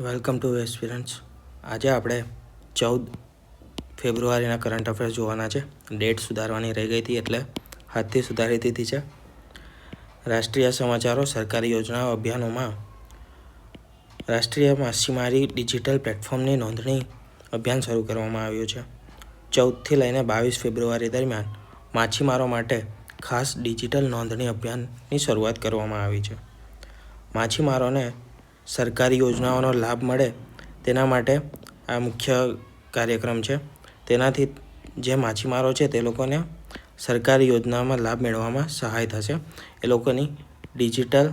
Welcome to aspirants. આજે આપણે 14 ફેબ્રુઆરીના current affairs જોવાના છે. ડેટ સુધારવાની રહી ગઈ હતી એટલે હાથથી સુધારી દીધી છે. રાષ્ટ્રીય સમાચારો. સરકારી યોજનાઓ અભિયાનોમાં રાષ્ટ્રીય માછીમારી ડિજિટલ પ્લેટફોર્મની નોંધણી અભિયાન શરૂ કરવામાં આવ્યું છે. 14થી લઈને 22 ફેબ્રુઆરી દરમિયાન માછીમારો માટે ખાસ ડિજિટલ નોંધણી અભિયાનની શરૂઆત કરવામાં આવી છે. માછીમારોને સરકારી યોજનાઓનો લાભ મળે તેના માટે આ મુખ્ય કાર્યક્રમ છે. તેનાથી જે માછીમારો છે તે લોકોને સરકારી યોજનામાં લાભ મેળવવામાં સહાય થશે. એ લોકોની ડિજિટલ,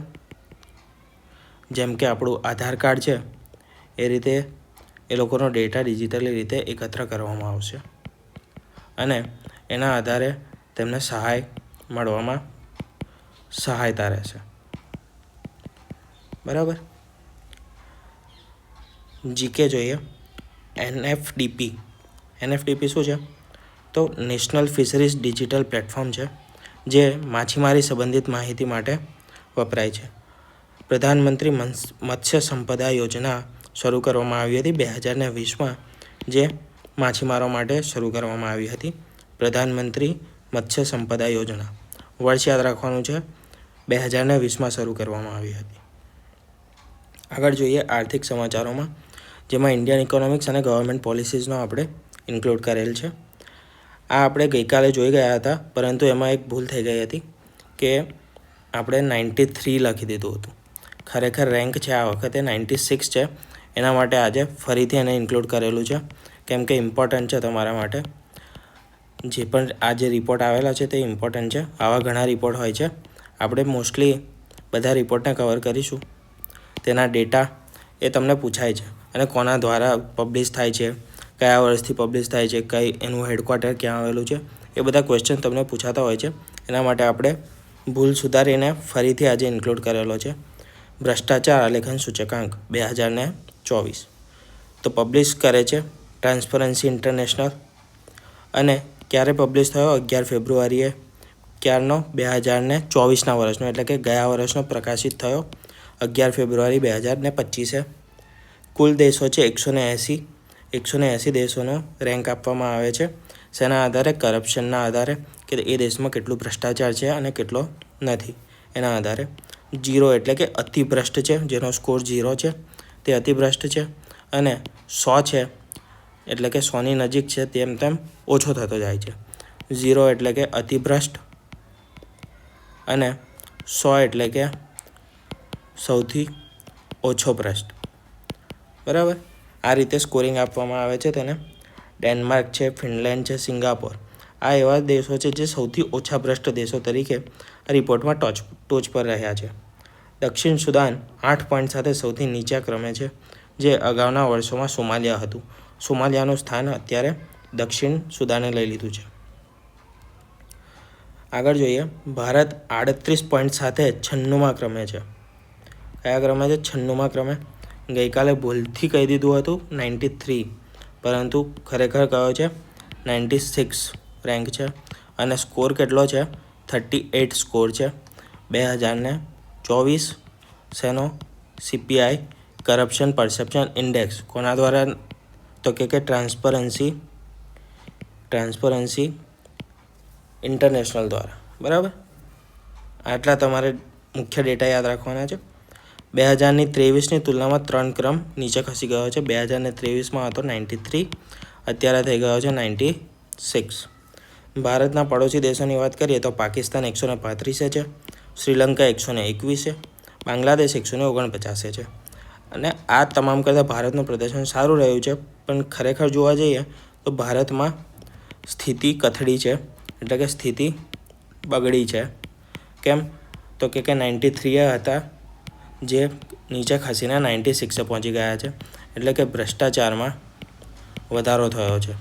જેમ કે આપણું આધાર કાર્ડ છે એ રીતે એ લોકોનો ડેટા ડિજિટલી રીતે એકત્ર કરવામાં આવશે અને એના આધારે તેમને સહાય મળવામાં સહાયતા રહેશે. બરાબર. જીકે જોઈએ. એનએફડીપી શું છે? તો નેશનલ ફિશરીઝ ડિજિટલ પ્લેટફોર્મ છે જે માછીમારી સંબંધિત માહિતી માટે વપરાય છે. પ્રધાનમંત્રી મત્સ્ય સંપદા યોજના શરૂ કરવામાં આવી હતી 2020માં, જે માછીમારો માટે શરૂ કરવામાં આવી હતી. પ્રધાનમંત્રી મત્સ્ય સંપદા યોજના વર્ષ યાદ રાખવાનું છે, 2020માં શરૂ કરવામાં આવી હતી. આગળ જોઈએ આર્થિક સમાચારોમાં, જેમાં ઇન્ડિયન ઇકોનોમિક્સ અને ગવર્મેન્ટ પોલિસીઝનો આપણે ઇન્ક્લુડ કરેલ છે. આ આપણે ગઈકાલે જોઈ ગયા હતા, પરંતુ એમાં એક ભૂલ થઈ ગઈ હતી કે આપણે 93 લખી દીધું હતું. ખરેખર રેન્ક છે આ વખતે 96 છે. એના માટે આજે ફરીથી એને ઇન્ક્લુડ કરેલું છે, કેમ કે ઇમ્પોર્ટન્ટ છે તમારા માટે. જે પણ આ જે રિપોર્ટ આવેલા છે તે ઇમ્પોર્ટન્ટ છે. આવા ઘણા રિપોર્ટ હોય છે. આપણે મોસ્ટલી બધા રિપોર્ટને કવર કરીશું. તેના ડેટા એ તમને પૂછાય છે અને કોના દ્વારા પબ્લિશ થાય છે, કયા વર્ષથી પબ્લિશ થાય છે, એનું હેડક્વાર્ટર ક્યાં આવેલું છે, એ બધા ક્વેશ્ચન તમને પૂછાતા હોય છે. એના માટે આપણે ભૂલ સુધારીને ફરીથી આજે ઇન્ક્લુડ કરેલો છે. ભ્રષ્ટાચાર આલેખન સૂચકાંક 2024 તો પબ્લિશ કરે છે ટ્રાન્સપરન્સી ઇન્ટરનેશનલ. અને ક્યારે પબ્લિશ થયો? 11 ફેબ્રુઆરીએ. ક્યારનો? 2024ના વર્ષનો, એટલે કે ગયા વર્ષનો પ્રકાશિત થયો 11 ફેબ્રુઆરી 2025. કુલ દેશો છે 180 દેશોનો રેન્ક આપવામાં આવે છે. શેના આધારે? કરપ્શનના આધારે, કે એ દેશમાં કેટલું ભ્રષ્ટાચાર છે અને કેટલો નથી એના આધારે. 0 એટલે કે અતિભ્રષ્ટ છે, જેનો સ્કોર 0 છે તે અતિભ્રષ્ટ છે. અને 100 છે એટલે કે 100ની નજીક છે, તેમ તેમ ઓછો થતો જાય છે. 0 એટલે કે અતિભ્રષ્ટ અને 100 એટલે કે સૌથી ઓછો ભ્રષ્ટ. બરાબર. આ રીતે સ્કોરિંગ આપવામાં આવે છે તેને. ડેનમાર્ક છે, ફિનલેન્ડ છે, સિંગાપોર, આ એવા દેશો છે જે સૌથી ઓછા ભ્રષ્ટ દેશો તરીકે આ રિપોર્ટમાં ટોચ પર રહ્યા છે. દક્ષિણ સુદાન 8 પોઈન્ટ સાથે સૌથી નીચા ક્રમે છે, જે અગાઉના વર્ષોમાં સોમાલિયા હતું. સોમાલિયાનું સ્થાન અત્યારે દક્ષિણ સુદાને લઈ લીધું છે. આગળ જોઈએ. ભારત 38 પોઈન્ટ સાથે 96મા ક્રમે છે. કયા ક્રમે છે? 96મા ક્રમે. ગઈકાલે ભૂલથી કહી દીધું હતું 93, પરંતુ ખરેખર કયો છે? 96 રેન્ક છે. અને સ્કોર કેટલો છે? 38 સ્કોર છે. 2024 શેનો? CPI corruption perception index. કોના દ્વારા? તો કે ટ્રાન્સપરન્સી ઇન્ટરનેશનલ દ્વારા. બરાબર. આટલા તમારે મુખ્ય ડેટા યાદ રાખવાના છે. 2023ની તુલનામાં 3 ક્રમ નીચે ખસી ગયો છે. 2023માં હતો 93, અત્યારે થઈ ગયો છે 96. ભારતના પડોશી દેશોની વાત કરીએ તો પાકિસ્તાન 135 છે, શ્રીલંકા 121 છે, બાંગ્લાદેશ 149 છે. અને આ તમામ કરતાં ભારતનું પ્રદર્શન સારું રહ્યું છે. પણ ખરેખર જોવા જઈએ તો ભારતમાં સ્થિતિ કથળી છે, એટલે કે સ્થિતિ બગડી છે. કેમ? તો કે 93 હતા, જે નીચે ખસીને 96 પહોંચી ગયા છે. એટલે કે ભ્રષ્ટાચારમાં વધારો થયો છે.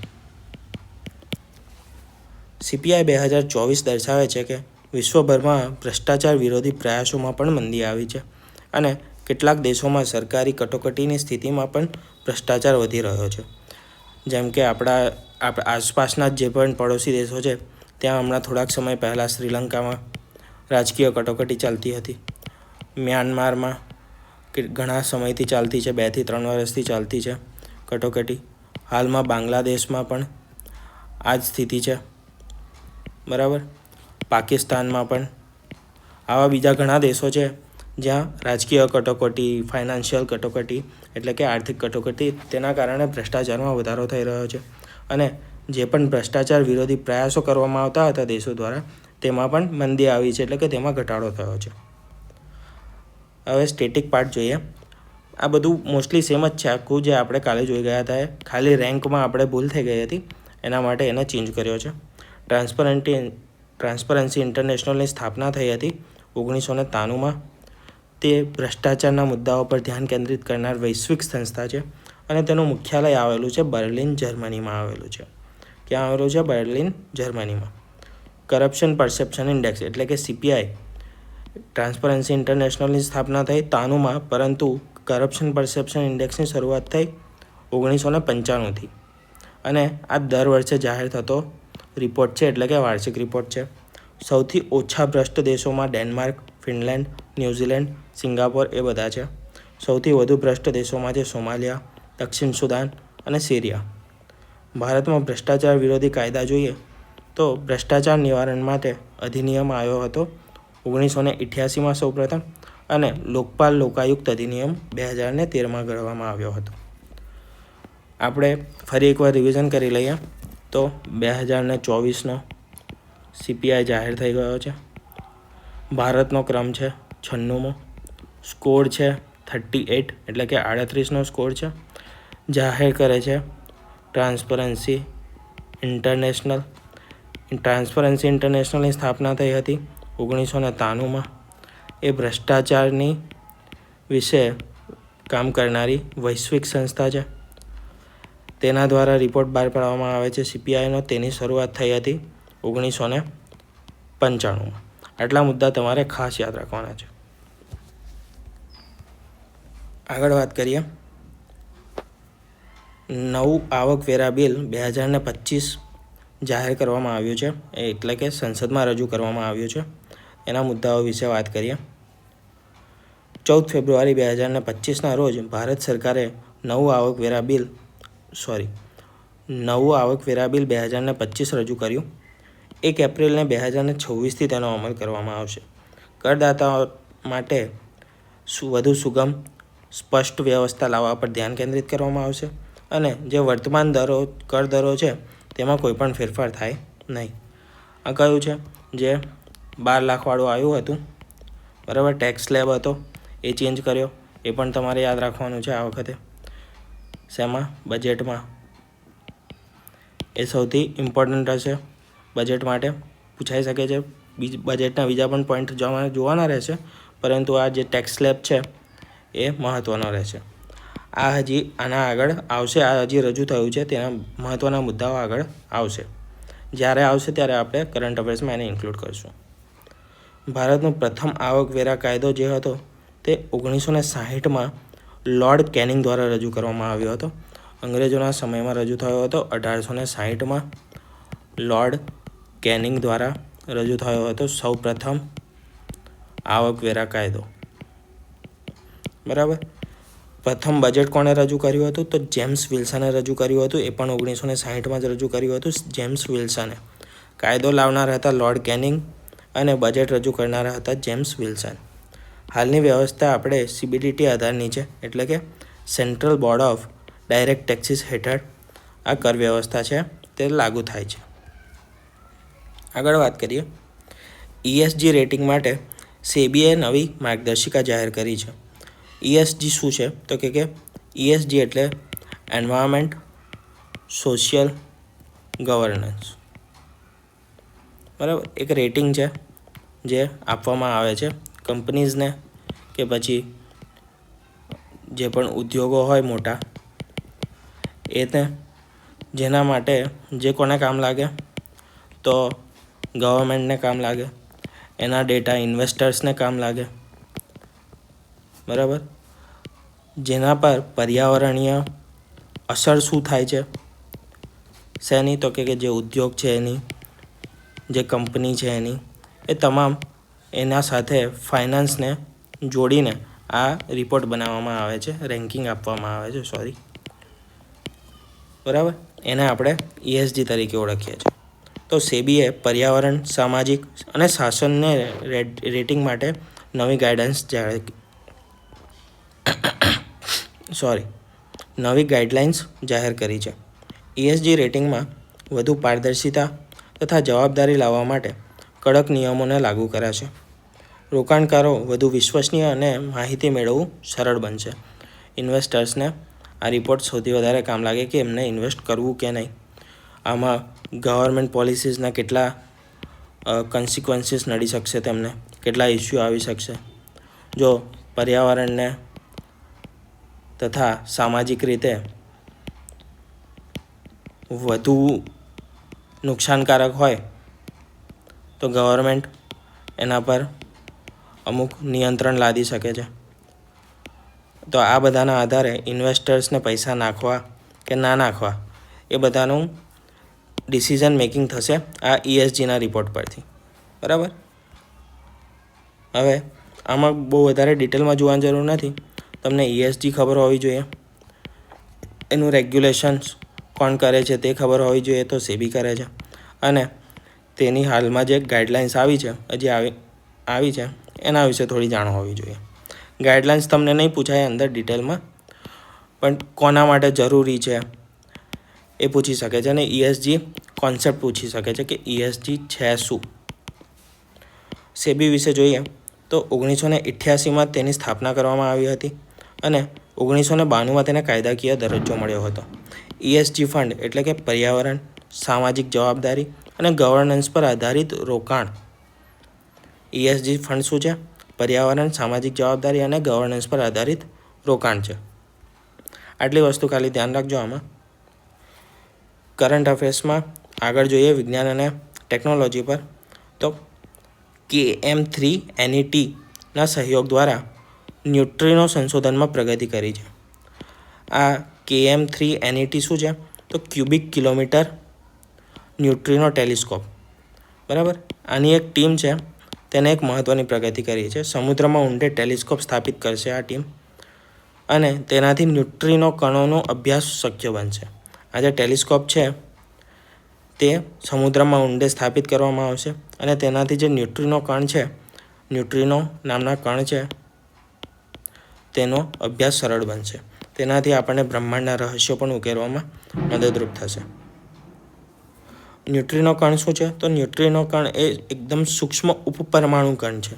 CPI 2024 દર્શાવે છે કે વિશ્વભરમાં ભ્રષ્ટાચાર વિરોધી પ્રયાસોમાં પણ મંદી આવી છે અને કેટલાક દેશોમાં સરકારી કટોકટીની સ્થિતિમાં પણ ભ્રષ્ટાચાર વધી રહ્યો છે. જેમ કે આપણા આસપાસના જે પણ પડોશી દેશો છે, ત્યાં હમણાં થોડાક સમય પહેલાં શ્રીલંકામાં રાજકીય કટોકટી ચાલતી હતી. મ્યાનમારમાં ઘણા સમયથી ચાલતી છે, 2 થી 3 વર્ષથી ચાલતી છે કટોકટી. હાલમાં બાંગ્લાદેશમાં પણ આ જ સ્થિતિ છે, બરાબર. પાકિસ્તાનમાં પણ આવા બીજા ઘણા દેશો છે જ્યાં રાજકીય કટોકટી, ફાઇનાન્શિયલ કટોકટી એટલે કે આર્થિક કટોકટી, તેના કારણે ભ્રષ્ટાચારમાં વધારો થઈ રહ્યો છે. અને જે પણ ભ્રષ્ટાચાર વિરોધી પ્રયાસો કરવામાં આવતા હતા દેશો દ્વારા, તેમાં પણ મંદી આવી છે, એટલે કે તેમાં ઘટાડો થયો છે. હવે સ્ટેટિક પાર્ટ જોઈએ. આ બધું મોસ્ટલી સેમ જ છે આખું, જે આપણે કાલે જોઈ ગયા હતા. ખાલી રેન્કમાં આપણે ભૂલ થઈ ગઈ હતી, એના માટે એને ચેન્જ કર્યો છે. ટ્રાન્સપરન્સી ઇન્ટરનેશનલની સ્થાપના થઈ હતી 1993માં. તે ભ્રષ્ટાચારના મુદ્દાઓ પર ધ્યાન કેન્દ્રિત કરનાર વૈશ્વિક સંસ્થા છે અને તેનું મુખ્યાલય આવેલું છે બર્લિન, જર્મનીમાં આવેલું છે. ક્યાં આવેલું છે? બર્લિન, જર્મનીમાં. કરપ્શન પરસેપ્શન ઇન્ડેક્સ એટલે કે CPI, ટ્રાન્સપરન્સી ઇન્ટરનેશનલની સ્થાપના થઈ 93માં, પરંતુ કરપ્શન પરસેપ્શન ઇન્ડેક્સની શરૂઆત થઈ 1995થી. અને આ દર વર્ષે જાહેર થતો રિપોર્ટ છે, એટલે કે વાર્ષિક રિપોર્ટ છે. સૌથી ઓછા ભ્રષ્ટ દેશોમાં ડેનમાર્ક, ફિનલેન્ડ, ન્યૂઝીલેન્ડ, સિંગાપોર એ બધા છે. સૌથી વધુ ભ્રષ્ટ દેશોમાં છે સોમાલિયા, દક્ષિણ સુદાન અને સિરિયા. ભારતમાં ભ્રષ્ટાચાર વિરોધી કાયદા જોઈએ તો ભ્રષ્ટાચાર નિવારણ માટે અધિનિયમ આવ્યો હતો 1988માં સૌપ્રથમ, અને લોકપાલ લોકાયુક્ત અધિનિયમ 2013માં ઘડવામાં આવ્યો હતો. આપણે ફરી એકવાર રિવિઝન કરી લઈએ તો 2024નો CPI જાહેર થઈ ગયો છે. ભારતનો ક્રમ છે 96મો, સ્કોર છે 38 એટલે કે 38નો સ્કોર છે. જાહેર કરે છે ટ્રાન્સપરન્સી ઇન્ટરનેશનલની સ્થાપના થઈ હતી 1993માં. એ ભ્રષ્ટાચારની વિશે કામ કરનારી વૈશ્વિક સંસ્થા છે. તેના દ્વારા રિપોર્ટ બહાર પાડવામાં આવે છે CPIનો. તેની શરૂઆત થઈ હતી 1995માં. આટલા મુદ્દા તમારે ખાસ યાદ રાખવાના છે. આગળ વાત કરીએ. નવું આવકવેરા બિલ 2025 જાહેર કરવામાં આવ્યું છે, એટલે કે સંસદમાં રજૂ કરવામાં આવ્યું છે. એના મુદ્દાઓ વિશે વાત કરીએ. 14 ફેબ્રુઆરી 2025ના રોજ ભારત સરકારે નવું આવકવેરા બિલ 2025 રજૂ કર્યું. 1 એપ્રિલને 2026થી તેનો અમલ કરવામાં આવશે. કરદાતાઓ માટે વધુ સુગમ, સ્પષ્ટ વ્યવસ્થા લાવવા પર ધ્યાન કેન્દ્રિત કરવામાં આવશે, અને જે વર્તમાન કર દરો છે તેમાં કોઈ પણ ફેરફાર થાય નહીં. આ કયું છે? જે 12 લાખવાળું આવ્યું હતું, બરાબર, ટેક્સ સ્લેબ હતો, એ ચેન્જ કર્યો. એ પણ તમારે યાદ રાખવાનું છે આ વખતે. શેમાં? બજેટમાં. એ સૌથી ઇમ્પોર્ટન્ટ હશે બજેટ માટે, પૂછાઈ શકે છે. બજેટના બીજા પણ પોઈન્ટ જોવાના રહેશે, પરંતુ આ જે ટેક્સ સ્લેબ છે એ મહત્ત્વનો રહેશે. આ હજી આના આગળ આવશે. આ હજી રજૂ થયું છે, તેના મહત્ત્વના મુદ્દાઓ આગળ આવશે. જ્યારે આવશે ત્યારે આપણે કરંટ અફેર્સમાં એને ઇન્ક્લુડ કરીશું. ભારતનો પ્રથમ આવકવેરા કાયદો જે હતો તે 1960માં લોર્ડ કેનિંગ દ્વારા રજૂ કરવામાં આવ્યો હતો. અંગ્રેજોના સમયમાં રજૂ થયો હતો. 1860માં લોર્ડ કેનિંગ દ્વારા રજૂ થયો હતો સૌ પ્રથમ આવકવેરા કાયદો, બરાબર. પ્રથમ બજેટ કોણે રજૂ કર્યું હતું? તો જેમ્સ વિલ્સને રજૂ કર્યું હતું. એ પણ 1960માં જ રજૂ કર્યું હતું જેમ્સ વિલ્સને. કાયદો લાવનાર હતા લોર્ડ કેનિંગ અને બજેટ રજૂ કરનારા હતા જેમ્સ વિલ્સન. હાલની વ્યવસ્થા આપણે CBDT આધારની છે, એટલે કે central board of direct taxes હેઠળ આ કર વ્યવસ્થા છે તે લાગુ થાય છે. આગળ વાત કરીએ. ESG રેટિંગ માટે SEBIએ નવી માર્ગદર્શિકા જાહેર કરી છે. ESG શું છે? તો કે ESG એટલે એન્વાયરમેન્ટ, સોશિયલ, ગવર્નન્સ, બરાબર. એક રેટિંગ છે જે આપવામાં આવે છે કંપનીઝને, કે પછી જે પણ ઉદ્યોગો હોય મોટા, એને, જેના માટે જે કોને કામ લાગે? તો ગવર્મેન્ટને કામ લાગે. એના ડેટા ઇન્વેસ્ટર્સને કામ લાગે, બરાબર. જેના પર પર્યાવરણીય અસર શું થાય છે શેની? તો કે જે ઉદ્યોગ છે એની, જે કંપની છે એની, એ તમામ એના સાથે ફાઇનાન્સને જોડીને આ રિપોર્ટ બનાવવામાં આવે છે, રેન્કિંગ આપવામાં આવે છે, બરાબર. એને આપણે ESG તરીકે ઓળખીએ છીએ. તો સેબીએ પર્યાવરણ, સામાજિક અને શાસનને રેટિંગ માટે નવી ગાઈડલાઇન્સ જાહેર કરી છે. ESG રેટિંગમાં વધુ પારદર્શિતા તથા જવાબદારી લાવવા માટે કડક નિયમોને લાગુ કર્યા છે. રોકાણકારો વધુ વિશ્વસનીય અને માહિતી મેળવવું સરળ બનશે. ઇન્વેસ્ટર્સને આ રિપોર્ટ સૌથી વધારે કામ લાગે કે એમને ઇન્વેસ્ટ કરવું કે નહીં. આમાં ગવર્મેન્ટ પોલિસીસના કેટલા કન્સિક્વન્સીસ નડી શકશે, તેમને કેટલા ઇસ્યુ આવી શકશે. જો પર્યાવરણને તથા સામાજિક રીતે વધુ નુકસાનકારક હોય તો ગવર્મેન્ટ એના પર અમુક નિયંત્રણ લાદી શકે છે. તો આ બધાના આધારે ઇન્વેસ્ટર્સને પૈસા નાખવા કે ના નાખવા એ બધાનું ડિસિઝન મેકિંગ થશે આ ESGના રિપોર્ટ પરથી, બરાબર. હવે આમાં બહુ વધારે ડિટેલમાં જોવાની જરૂર નથી. તમને ESG ખબર હોવી જોઈએ, એનું રેગ્યુલેશન્સ કોણ કરે છે તે ખબર હોવી જોઈએ, તો સેબી કરે છે. અને તેની હાલમાં જે ગાઈડલાઇન્સ આવી છે, આવી છે એના વિશે થોડી જાણ હોવી જોઈએ. ગાઈડલાઇન્સ તમને નહીં પૂછાય અંદર ડિટેલમાં, પણ કોના માટે જરૂરી છે એ પૂછી શકે છે. અને ESG કોન્સેપ્ટ પૂછી શકે છે કે ESG છે શું. સેબી વિશે જોઈએ તો 1988માં તેની સ્થાપના કરવામાં આવી હતી અને 1992માં તેને કાયદાકીય દરજ્જો મળ્યો હતો. ESG ફંડ એટલે કે પર્યાવરણ, સામાજિક જવાબદારી અને ગવર્નન્સ પર આધારિત રોકાણ. ESG ફંડ શું છે? પર્યાવરણ, સામાજિક જવાબદારી અને ગવર્નન્સ પર આધારિત રોકાણ છે. આટલી વસ્તુ ખાલી ધ્યાન રાખજો. આમાં કરંટ અફેર્સમાં આગળ જોઈએ વિજ્ઞાન અને ટેકનોલોજી પર, તો KM3NETના સહયોગ દ્વારા ન્યુટ્રિનો સંશોધનમાં પ્રગતિ કરી છે. આ KM3NET શું છે? તો ક્યુબિક કિલોમીટર ન્યુટ્રિનો ટેલિસ્કોપ, બરાબર. આની એક ટીમ છે, તેને એક મહત્ત્વની પ્રગતિ કરી છે. સમુદ્રમાં ઊંડે ટેલિસ્કોપ સ્થાપિત કરશે આ ટીમ અને તેનાથી ન્યુટ્રિનો કણોનો અભ્યાસ શક્ય બનશે. આ જે ટેલિસ્કોપ છે તે સમુદ્રમાં ઊંડે સ્થાપિત કરવામાં આવશે અને તેનાથી જે ન્યુટ્રિનો કણ છે, ન્યુટ્રિનો નામના કણ છે, તેનો અભ્યાસ સરળ બનશે. તેનાથી આપણને બ્રહ્માંડના રહસ્યો પણ ઉકેલવામાં મદદરૂપ થશે. ન્યુટ્રિનો કણ શું છે? તો ન્યુટ્રિનો કણ એ એકદમ સૂક્ષ્મ ઉપપરમાણુ કણ છે.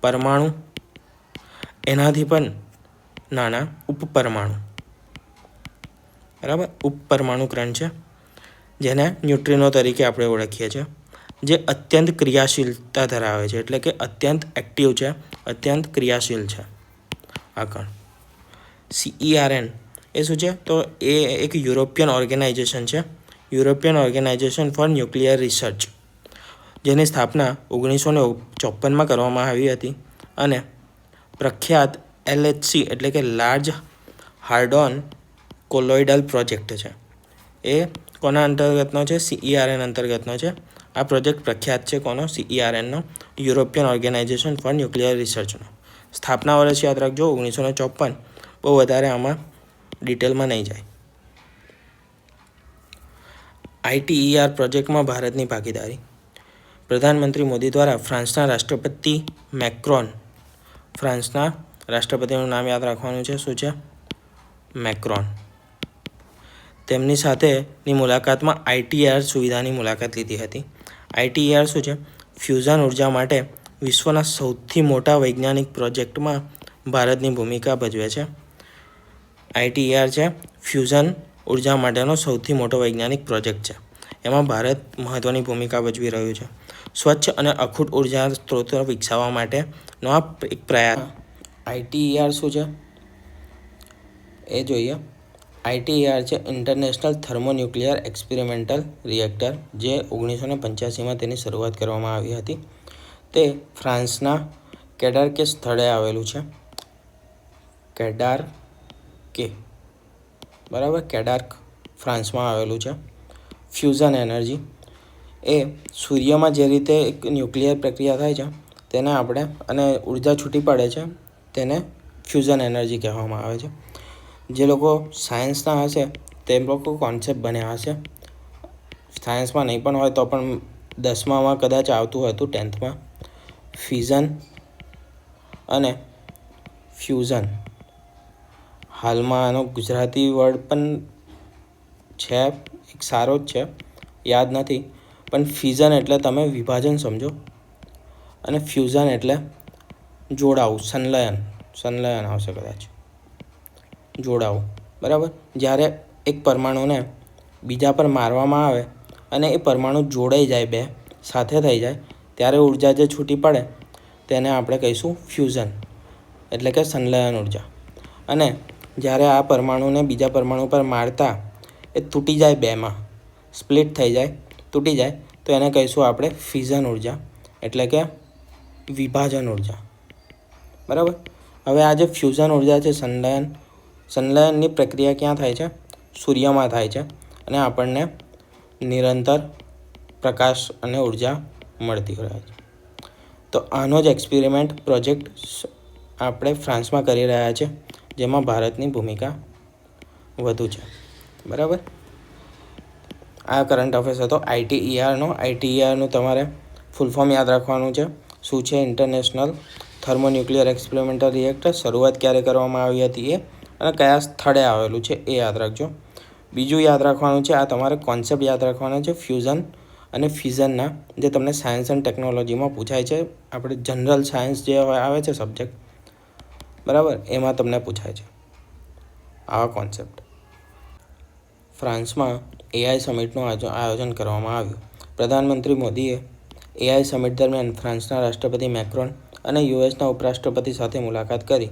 પરમાણુ એનાથી પણ નાના ઉપપરમાણુ, બરાબર. ઉપપરમાણુ કણ છે જેને ન્યુટ્રિનો તરીકે આપણે ઓળખીએ છીએ, જે અત્યંત ક્રિયાશીલતા ધરાવે છે, એટલે કે અત્યંત એક્ટિવ છે, અત્યંત ક્રિયાશીલ છે આ કણ. CERN એ શું છે? તો એ એક યુરોપિયન ઓર્ગેનાઇઝેશન છે, European organisation for nuclear research, જેની સ્થાપના 1954માં કરવામાં આવી હતી અને પ્રખ્યાત LHC એટલે કે લાર્જ હાર્ડોન કોલોઇડલ પ્રોજેક્ટ છે. એ કોના અંતર્ગતનો છે? CERN અંતર્ગતનો છે. આ પ્રોજેક્ટ પ્રખ્યાત છે કોનો? CERNનો, યુરોપિયન ઓર્ગેનાઇઝેશન ફોર ન્યુક્લિયર રિસર્ચનો. સ્થાપના વર્ષ યાદ રાખજો 1954. બહુ વધારે આમાં ડિટેલમાં નહીં જાય. ITER પ્રોજેક્ટમાં ભારતની ભાગીદારી. પ્રધાનમંત્રી મોદી દ્વારા ફ્રાન્સના રાષ્ટ્રપતિ મેક્રોન, ફ્રાન્સના રાષ્ટ્રપતિનું નામ યાદ રાખવાનું છે, શું છે? મેક્રોન. તેમની સાથેની મુલાકાતમાં ITER સુવિધાની મુલાકાત લીધી હતી. ITER શું છે? ફ્યુઝન ઉર્જા માટે વિશ્વના સૌથી મોટા વૈજ્ઞાનિક પ્રોજેક્ટમાં ભારતની ભૂમિકા ભજવે છે. ITER છે ફ્યુઝન ઉર્જા માટેનો સૌથી મોટો વૈજ્ઞાનિક પ્રોજેક્ટ છે. એમાં ભારત મહત્ત્વની ભૂમિકા ભજવી રહ્યું છે. સ્વચ્છ અને અખૂટ ઉર્જા સ્ત્રોતો વિકસાવવા માટેનો આ એક પ્રયાસ. ITER શું છે એ જોઈએ. ITER છે ઇન્ટરનેશનલ થર્મોન્યુક્લિયર એક્સપેરિમેન્ટલ રિએક્ટર, જે 1985માં તેની શરૂઆત કરવામાં આવી હતી. તે ફ્રાન્સના કેડાર્કે સ્થળે આવેલું છે. કેડાર્કે, બરાબર. કેડાર્ક ફ્રાન્સમાં આવેલું છે. ફ્યુઝન એનર્જી એ સૂર્યમાં જે રીતે એક ન્યુક્લિયર પ્રક્રિયા થાય છે તેને આપણે અને ઉર્જા છૂટી પડે છે તેને ફ્યુઝન એનર્જી કહેવામાં આવે છે. જે લોકો સાયન્સના હશે તે લોકો કોન્સેપ્ટ બન્યા હશે. સાયન્સમાં નહીં પણ હોય તો પણ 10મામાં કદાચ આવતું હતું, 10થમાં. ફિઝન અને ફ્યુઝન. હાલમાં આનો ગુજરાતી વર્ડ પણ છે, એક સારો જ છે, યાદ નથી. પણ ફિઝન એટલે તમે વિભાજન સમજો અને ફ્યુઝન એટલે જોડાવું, સંલયન આવશે કદાચ, જોડાવું. બરાબર. જ્યારે એક પરમાણુને બીજા પર મારવામાં આવે અને એ પરમાણુ જોડાઈ જાય, બે સાથે થઈ જાય, ત્યારે ઉર્જા જે છૂટી પડે તેને આપણે કહીશું ફ્યુઝન, એટલે કે સંલયન ઉર્જા. અને જ્યારે આ પરમાણુને બીજા પરમાણુ પર મારતા એ તૂટી જાય, બેમાં સ્પ્લિટ થઈ જાય, તૂટી જાય, તો એને કહીશું આપણે ફિઝન ઉર્જા, એટલે કે વિભાજન ઉર્જા. બરાબર. હવે આ જે ફ્યુઝન ઉર્જા છે, સંલયનની પ્રક્રિયા ક્યાં થાય છે? સૂર્યમાં થાય છે અને આપણને નિરંતર પ્રકાશ અને ઉર્જા મળતી રહે છે. તો આનો જ એક્સપેરિમેન્ટ પ્રોજેક્ટ આપણે ફ્રાન્સમાં કરી રહ્યા છે, જેમાં ભારતની ભૂમિકા વધુ છે. બરાબર. આ કરંટ અફેર્સ હતો આઈટીઈઆરનું તમારે ફૂલ ફોર્મ યાદ રાખવાનું છે. શું છે? International thermonuclear experimental reactor. શરૂઆત ક્યારે કરવામાં આવી હતી એ, અને કયા સ્થળે આવેલું છે એ યાદ રાખજો. બીજું યાદ રાખવાનું છે, આ તમારે કોન્સેપ્ટ યાદ રાખવાનો છે ફ્યુઝન અને ફિઝનના, જે તમને સાયન્સ એન્ડ ટેકનોલોજીમાં પૂછાય છે. આપણે જનરલ સાયન્સ જે આવે છે સબ્જેક્ટ, બરાબર, એમાં તમને પૂછાય છે આવા કોન્સેપ્ટ. ફ્રાન્સમાં એઆઈ સમિટનું આયોજન કરવામાં આવ્યું. પ્રધાનમંત્રી મોદીએ એઆઈ સમિટ દરમિયાન ફ્રાન્સના રાષ્ટ્રપતિ મેક્રોન અને યુએસના ઉપરાષ્ટ્રપતિ સાથે મુલાકાત કરી.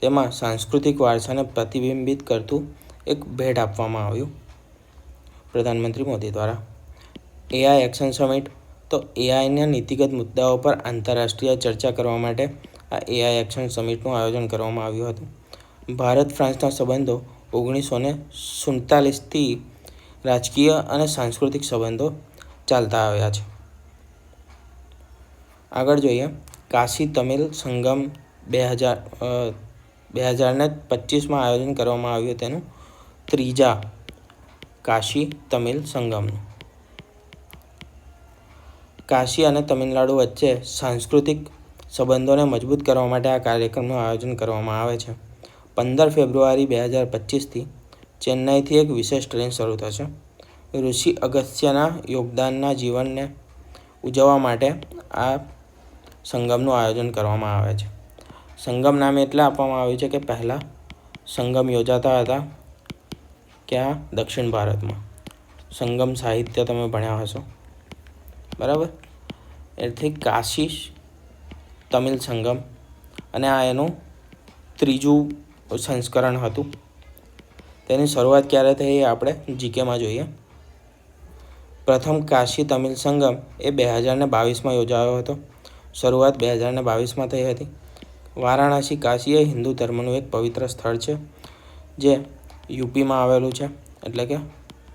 તેમાં સાંસ્કૃતિક વારસાને પ્રતિબિંબિત કરતું એક ભેટ આપવામાં આવ્યું પ્રધાનમંત્રી મોદી દ્વારા. AI action summit. તો એઆઈના નીતિગત મુદ્દાઓ પર આંતરરાષ્ટ્રીય ચર્ચા કરવા માટે આ એઆઈ એક્શન સમિટનું આયોજન કરવામાં આવ્યું હતું. ભારત ફ્રાન્સના સંબંધો 1947થી રાજકીય અને સાંસ્કૃતિક સંબંધો ચાલતા આવ્યા છે. આગળ જોઈએ, કાશી તમિલ સંગમ 2025માં આયોજન કરવામાં આવ્યું તેનું ત્રીજા કાશી તમિલ સંગમનું. કાશી અને તમિલનાડુ વચ્ચે સાંસ્કૃતિક સંબંધોને મજબૂત કરવા માટે આ કાર્યક્રમનું આયોજન કરવામાં આવે છે. 15 ફેબ્રુઆરી 2025થી ચેન્નાઈથી એક વિશેષ ટ્રેન શરૂ થશે. ઋષિ અગસ્ત્યના યોગદાનના જીવનને ઉજવવા માટે આ સંગમનું આયોજન કરવામાં આવે છે. સંગમ નામ એટલે આપવામાં આવ્યું છે કે પહેલાં સંગમ યોજાતા હતા ક્યાં? દક્ષિણ ભારતમાં. સંગમ સાહિત્ય તમે ભણ્યા હશો, બરાબર. એથી કાશી તમિલ સંગમ, અને આ એનું ત્રીજું સંસ્કરણ હતું. તેની શરૂઆત ક્યારે થઈ એ આપણે જીકેમાં જોઈએ. પ્રથમ કાશી તમિલ સંગમ એ 2022માં યોજાયો હતો. શરૂઆત 2022માં થઈ હતી. વારાણસી કાશી એ હિન્દુ ધર્મનું એક પવિત્ર સ્થળ છે, જે યુપીમાં આવેલું છે, એટલે કે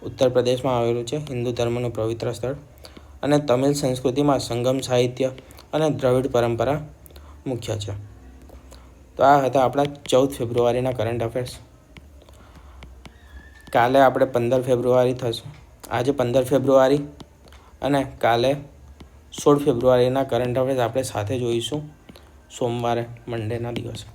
ઉત્તર પ્રદેશમાં આવેલું છે, હિન્દુ ધર્મનું પવિત્ર સ્થળ. અને તમિલ સંસ્કૃતિમાં સંગમ સાહિત્ય અને દ્રવિડ પરંપરા મુખ્ય છે. તો આ હતા આપણા 14 ફેબ્રુઆરીના કરંટ અફેર્સ. કાલે આપણે 15 ફેબ્રુઆરી થશે. આજે 15 ફેબ્રુઆરી અને કાલે 16 ફેબ્રુઆરીના કરંટ અફેર્સ આપણે સાથે જોઈશું સોમવારે, મંડેના દિવસે.